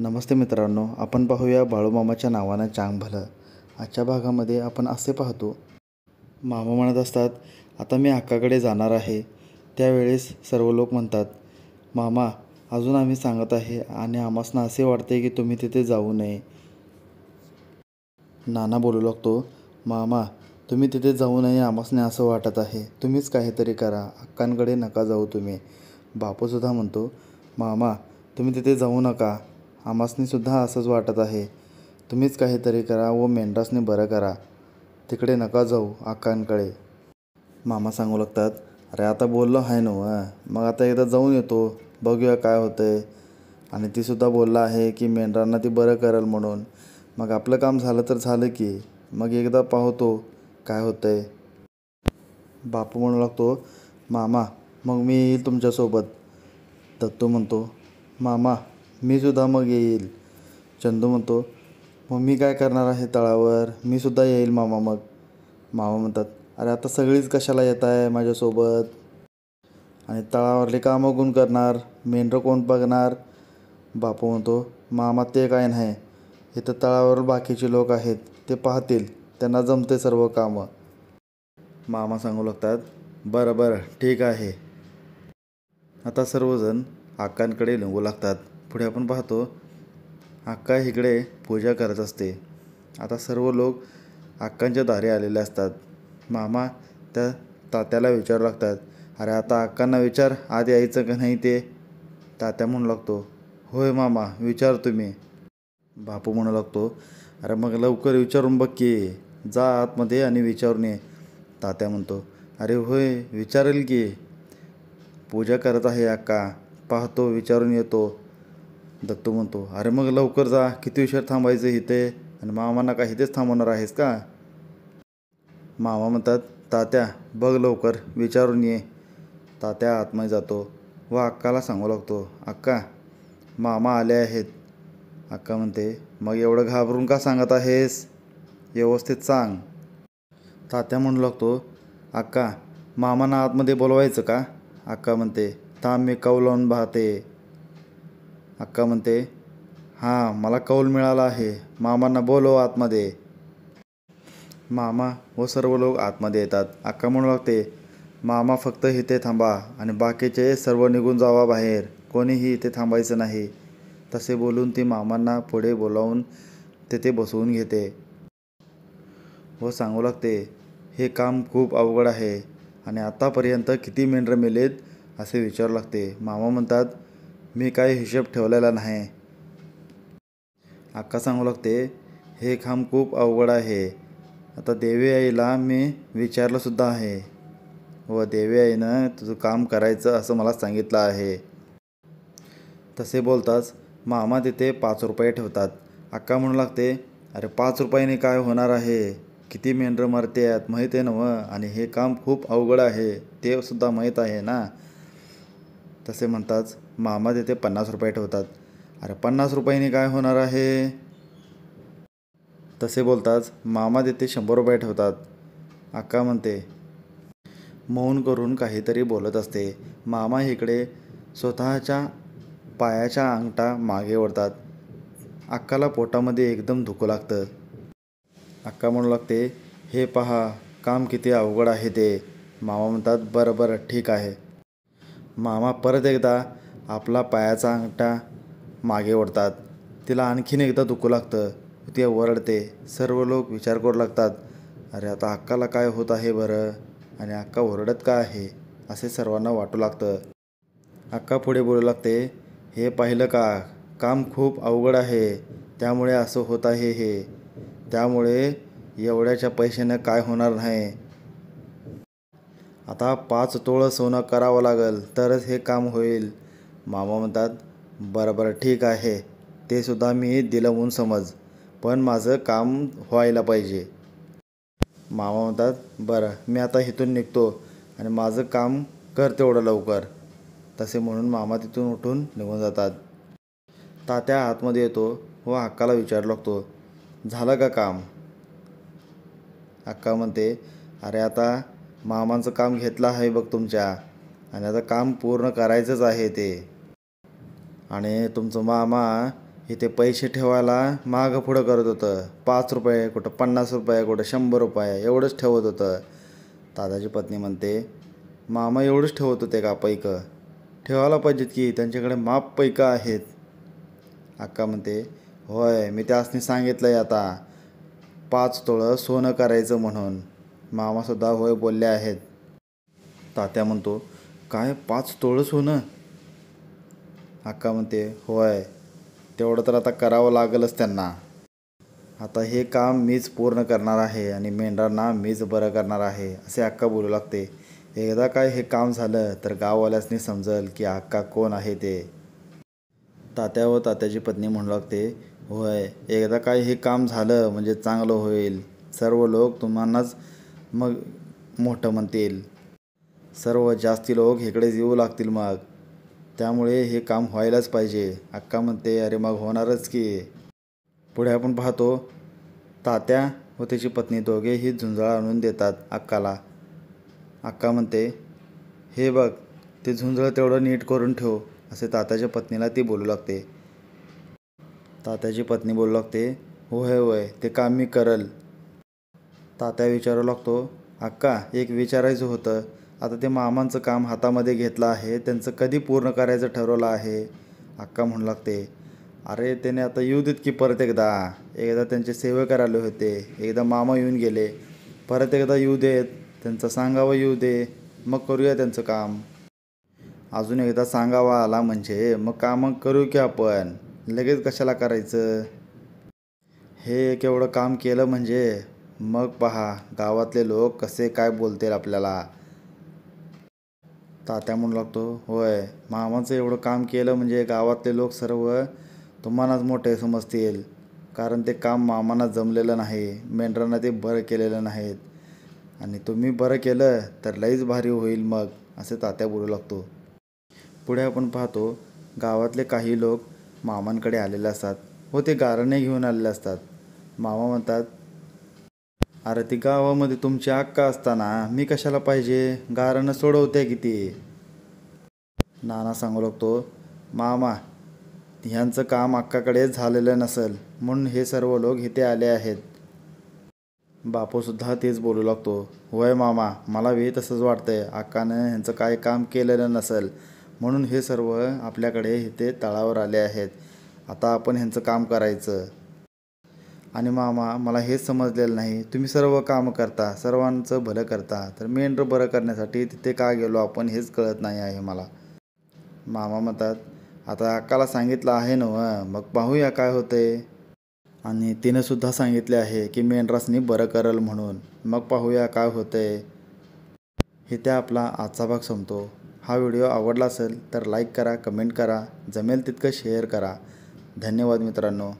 नमस्ते मित्रांनो, आपण पाहूया बाळूमामाच्या नावानं चांग भलं. आजच्या भागामध्ये आपण असे पाहतो, मामा म्हणत असतात, आता मी अक्काकडे जाणार आहे. त्यावेळेस सर्व लोक म्हणतात, मामा अजून आम्ही सांगत आहे आणि आम्हासना असे वाटते की तुम्ही तिथे जाऊ नये. नाना बोलू लागतो, मामा तुम्ही तिथे जाऊ नये आम्हासने असं वाटत आहे. तुम्हीच काहीतरी करा, अक्कांकडे नका जाऊ तुम्ही. बापूसुद्धा म्हणतो, मामा तुम्ही तिथे जाऊ नका, आम्हासनीसुद्धा असंच वाटत आहे. तुम्हीच काहीतरी करा व मेंढरासने बरं करा, तिकडे नका जाऊ अक्कांकडे. मामा सांगू लागतात, अरे आता बोललो आहे ना, मग आता एकदा जाऊन येतो, बघूया काय होतं आहे. आणि तीसुद्धा बोलला आहे की मेंढरांना ती बरं करेल म्हणून. मग आपलं काम झालं तर झालं की, मग एकदा पाहतो काय होतं आहे. बापू म्हणू लागतो, मामा मग मी येईल तुमच्यासोबत. दत्तू म्हणतो, मामा मीसुद्धा मग येईल. चंदू म्हणतो, मग मी काय करणार आहे तळावर, मीसुद्धा येईल मामा. मग मामा म्हणतात, अरे आता सगळीच कशाला येत आहे माझ्यासोबत, आणि तळावरली कामं कोण करणार, मेंढरं कोण बघणार. बापू म्हणतो, मामा ते काय नाही, इथं तळावर बाकीचे लोक आहेत, ते पाहतील, त्यांना जमते सर्व कामं. मामा सांगू लागतात, बरं बरं ठीक आहे. आता सर्वजण अक्कांकडे निघू लागतात. पुढे आपण पाहतो, अक्का इकडे पूजा करत असते. आता सर्व लोक अक्कांच्या दारी आलेले असतात. मामा त्या तात्याला विचारू लागतात, अरे आता अक्कांना विचार आत यायचं का नाही ते. तात्या म्हणू लागतो, होय मामा विचार तुम्ही. बापू म्हणू लागतो, अरे मग लवकर विचारून बघ की, जा आतमध्ये आणि विचारून ये. तात्या म्हणतो, अरे होय विचारेल की, पूजा करत आहे अक्का, पाहतो विचारून येतो. दत्तू म्हणतो, अरे मग लवकर जा, किती उशीर थांबायचं इथे, आणि मामांना का इथेच थांबवणार आहेस का. मामा म्हणतात, तात्या बघ लवकर विचारून ये. तात्या आतमध्ये जातो व अक्काला सांगू लागतो, अक्का मामा आले आहेत. अक्का म्हणते, मग एवढं घाबरून का सांगत आहेस, व्यवस्थित सांग. तात्या म्हणू लागतो, अक्का मामांना आतमध्ये बोलवायचं का. अक्का म्हणते, थांब मी कौल लावून पाहते. अक्का म्हणते, हां मला कौल मिळाला आहे, मामांना बोलव आतमध्ये. मामा व सर्व लोक आतमध्ये येतात. अक्का म्हणू लागते, मामा फक्त इथे थांबा आणि बाकीचे सर्व निघून जावा बाहेर, कोणीही इथे थांबायचं नाही. तसे बोलून ती मामांना पुढे बोलावून तिथे बसवून घेते व सांगू लागते, हे काम खूप अवघड आहे आणि आतापर्यंत किती मेंढरं मेलेत असे विचारू लागते. मामा म्हणतात, मी काही हिशोब ठेवलेला नाही. अक्का सांगू लागते, हे काम खूप अवघड आहे. आता देवी आईला मी विचारलंसुद्धा आहे व देवी आईनं तुझं काम करायचं असं मला सांगितलं आहे. तसे बोलताच मामा तिथे 5 रुपये ठेवतात. अक्का म्हणू लागते, अरे 5 रुपयाने काय होणार आहे, किती मेंढरं मरते आहेत माहीत आहे ना, आणि हे काम खूप अवघड आहे ते सुद्धा माहीत आहे ना. तसे म्हणताच मामा तिथे 50 रुपये ठेवतात. अरे 50 रुपयाने काय होणार आहे. तसे बोलताच मामा तिथे 100 रुपये ठेवतात. अक्का म्हणते, मौन करून काहीतरी बोलत असते. मामा इकडे स्वतःच्या पायाच्या अंगठा मागे ओढतात. अक्काला पोटामध्ये एकदम दुखू लागतं. अक्का म्हणू लागते, हे पहा काम किती अवघड आहे ते. मामा म्हणतात, बरं बरं ठीक आहे. मामा परत एकदा आपला पायाचा अंगठा मागे ओढतात. तिला आणखीन एकदा दुखू लागतं, ती ओरडते. सर्व लोक विचार करू लागतात, अरे आता अक्काला काय होत आहे बरं, आणि अक्का ओरडत का आहे असे सर्वांना वाटू लागतं. अक्का पुढे बोलू लागते, हे पाहिलं का, काम खूप अवघड आहे, त्यामुळे असं होत आहे हे, त्यामुळे एवढ्याच्या पैशानं काय होणार नाही. आता 5 तोळं सोनं करावं लागेल तरच हे काम होईल. मामा म्हणतात, बरं बरं ठीक आहे, ते सुद्धा मी दिलं म्हणून समज, पण माझं काम व्हायला पाहिजे. मामा म्हणतात, बरं मी आता इथून निघतो आणि माझं काम कर तेवढं लवकर. तसे म्हणून मामा तिथून उठून निघून जातात. तात्या आतमध्ये येतो व अक्काला विचारू लागतो, झालं का काम. अक्का म्हणते, अरे आता मामांचं काम घेतलं आहे बघ तुमच्या, आणि आता काम पूर्ण करायचंच आहे ते, आणि तुमचं मामा इथे पैसे ठेवायला मागं पुढं करत होतं. 5 रुपये, कुठं 50 रुपये, कुठं 100 रुपये एवढंच ठेवत होतं. दादाची पत्नी म्हणते, मामा एवढंच ठेवत होते का पैकं? ठेवायला पाहिजेत की, त्यांच्याकडे माप पैकं आहेत. अक्का म्हणते, होय मी त्यासनी सांगितलं आहे आता 5 तोळं सोनं करायचं म्हणून. मामासुद्धा होय बोलले आहेत. तात्या म्हणतो, काय 5 तोळं सोनं? अक्का म्हणते, होय तेवढं तर आता करावं लागेलच त्यांना. आता हे काम मीच पूर्ण करणार आहे आणि मेंढरांना मीच बरं करणार आहे असे अक्का बोलू लागते. एकदा काय हे काम झालं तर गाववाल्यासनी समजेल की अक्का कोण आहे ते. तात्या व तात्याची पत्नी म्हणू लागते, होय एकदा काय हे काम झालं म्हणजे चांगलं होईल. सर्व लोक तुम्हालाच मग मोठं म्हणतील. सर्व जास्ती लोक इकडेच येऊ लागतील मग. त्यामुळे हे काम व्हायलाच पाहिजे. अक्का म्हणते, अरे मग होणारच की. पुढे आपण पाहतो, तात्या व त्याची पत्नी दोघेही झुंजाळ आणून देतात अक्काला. अक्का म्हणते, हे बघ ते झुंजळ तेवढं नीट करून ठेव असे तात्याच्या पत्नीला ती बोलू लागते. तात्याची पत्नी बोलू लागते, होय होय ते काम मी करल. तात्या विचारू लागतो, अक्का एक विचारायचं होतं, आता ते मामांचं काम हातामध्ये घेतलं आहे त्यांचं कधी पूर्ण करायचं ठरवलं आहे? अक्का म्हणू लागते, अरे त्याने आता येऊ देत की परत एकदा त्यांचे सेवे करायला होते, एकदा मामा येऊन गेले, परत एकदा येऊ देत, त्यांचं सांगावं येऊ दे, मग करूया त्यांचं काम. अजून एकदा सांगावा आला म्हणजे मग काम करू की आपण, लगेच कशाला करायचं? हे एक एवढं काम केलं म्हणजे मग पहा गावातले लोक कसे काय बोलतील आपल्याला. तात्या म्हणू लागतो, होय मामाचं एवढं काम केलं म्हणजे गावातले लोक सर्व तुम्हालाच मोठे समजतील, कारण ते काम मामांना जमलेलं नाही, मेंढरांना ते बरं केलेलं नाहीत आणि तुम्ही बरं केलं तर लईच भारी होईल मग असे तात्या बोलू लागतो. पुढे आपण पाहतो, गावातले काही लोक मामांकडे आलेले असतात व ते गारणे घेऊन आलेले असतात. मामा म्हणतात, अरे ती गावामध्ये तुमची अक्का असताना मी कशाला पाहिजे, गारणं सोडवते किती. नाना सांगू लागतो, मामा ह्यांचं काम अक्काकडे झालेलं नसेल म्हणून हे सर्व लोक इथे आले आहेत. बापूसुद्धा तेच बोलू लागतो, होय मामा मला बी तसंच वाटतंय, अक्कानं ह्यांचं काय काम केलेलं नसेल म्हणून हे सर्व आपल्याकडे इथे तळावर आले आहेत. आता आपण ह्यांचं काम करायचं. आणि मामा मला हेच समजलेलं नाही, तुम्ही सर्व कामं करता, सर्वांचं भलं करता, तर मेंढरं बरं करण्यासाठी तिथे का गेलो आपण हेच कळत नाही आहे मला. मामा म्हणतात, आता अक्काला सांगितलं आहे ना, मग पाहूया काय होतंय. आणि तिनंसुद्धा सांगितले आहे की मेंढरासनी बरं करल म्हणून, मग पाहूया काय होतंय. इथे आपला आजचा भाग संपतो. हा व्हिडिओ आवडला असेल तर लाईक करा, कमेंट करा, जमेल तितकं शेअर करा. धन्यवाद मित्रांनो.